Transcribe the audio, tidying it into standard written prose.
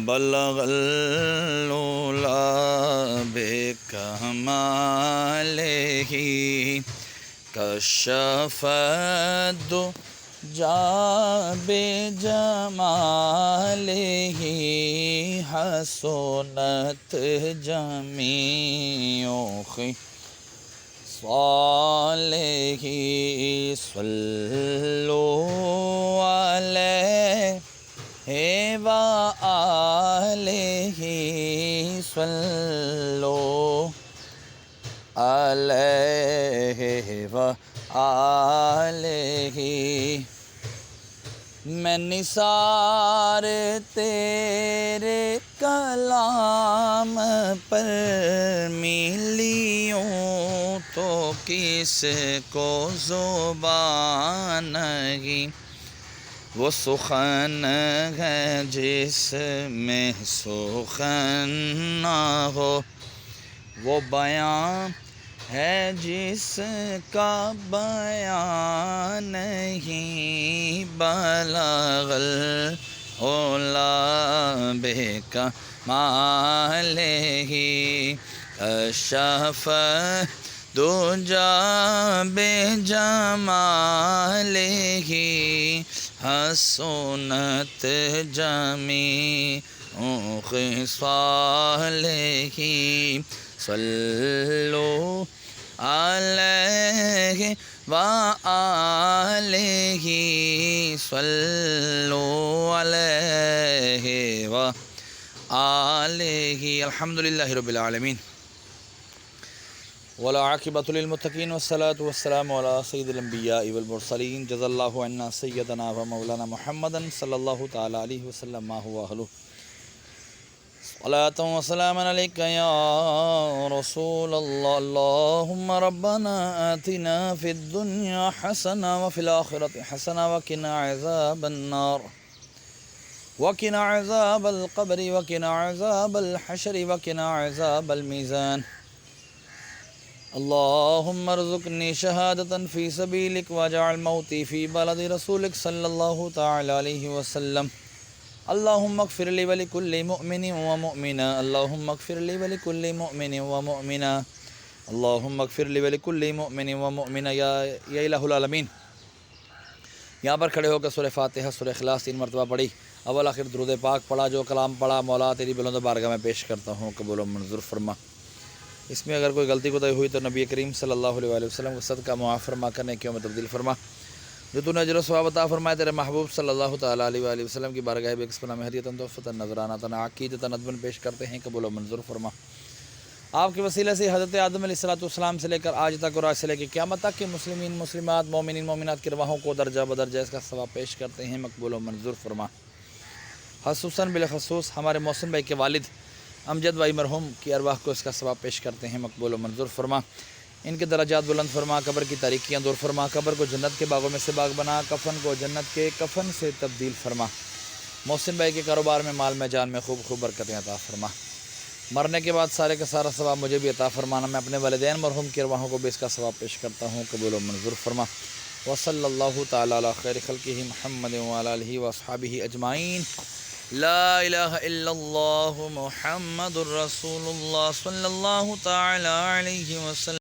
بلغ العلا بکمالہ کشف الدجا بجمالہ حسنت جمیع خصالہ صلوا علیہ وآلہ صلوا علیہ وآلہ میں نثار تیرے کلام پر ملیوں تو کس کو زبان نہیں، وہ سخن ہے جس میں سخن نہ ہو، وہ بیان ہے جس کا بیان نہیں، بلغ العلا بکمالہ کشف الدجا بجمالہ حسنت جمیع خصالہ صلوا علیہ وآلہ صلوا علیہ وآلہ۔ الحمدللہ رب العالمین والعاقبۃ للمتقین والصلاة والسلام علی سید الانبیاء والمرسلین، جزا اللہ عنا سیدنا و مولانا محمد صلی اللہ تعالی علیہ وسلم ما هو اہلہ۔ صلاۃ و سلام علیک یا رسول اللہ، اللہم ربنا آتنا فی الدنیا حسنہ وفی الآخرۃ حسنہ وقنا عذاب النار وقنا عذاب القبر وقنا عذاب الحشر وقنا عذاب المیزان۔ اللہم ارزقنی شہادتا فی سبیلک واجعل موتی فی بلد رسولک صلی اللہ تعالی علیہ وسلم۔ اللہم اغفر لی ولکل مؤمن ومؤمنہ، اللہم اغفر لی ولکل مؤمن ومؤمنہ، اللہم اغفر لی ولکل مؤمن ومؤمنہ یا الہ العالمین۔ یہاں پر کھڑے ہو کر سورہ فاتحہ سورہ اخلاص 3 مرتبہ پڑھی، اول آخر درود پاک پڑھا، جو کلام پڑھا مولا تیری بلند بارگاہ میں پیش کرتا ہوں، قبول و منظور فرما۔ اس میں اگر کوئی غلطی کوتاہی ہوئی تو نبی کریم صلی اللہ علیہ وآلہ وسلم کو صدقہ معاف فرما کر نیکیوں میں تبدیل فرما۔ جو تو نے اجر و ثواب عطا فرمائے تیرے محبوب صلی اللہ تعالیٰ علیہ وآلہ وسلم کی بارگاہ بے قسمہ میں ہدیۃ تحفۃ نذرانہ عقیدۃ ندبًا پیش کرتے ہیں، قبول و منظور فرما۔ آپ کے وسیلے سے حضرت آدم علیہ السلام سے لے کر آج تک اور آج سے لے کے قیامت تک کے مسلمین مسلمات مومنین مومنات کی رواحوں کو درجہ بدرجہ اس کا ثواب پیش کرتے ہیں، مقبول و منظور فرما۔ خصوصاً بالخصوص ہمارے محسن بھائی کے والد امجد بھائی مرحوم کی ارواح کو اس کا ثواب پیش کرتے ہیں، مقبول و منظور فرما۔ ان کے درجات بلند فرما، قبر کی تاریکیاں دور فرما، قبر کو جنت کے باغوں میں سے باغ بنا، کفن کو جنت کے کفن سے تبدیل فرما۔ محسن بھائی کے کاروبار میں مال میں جان میں خوب خوب برکتیں عطا فرما۔ مرنے کے بعد سارے کا سارا ثواب مجھے بھی عطا فرمانا۔ میں اپنے والدین مرحوم کی ارواحوں کو بھی اس کا ثواب پیش کرتا ہوں، قبول و منظور فرما۔ وصلی اللہ تعالیٰ علی خیر خلقہ محمد وعلی آلہ واصحابہ اجمعین۔ لا الہ الا اللہ محمد الرسول اللہ صلی اللہ تعالی علیہ وسلم۔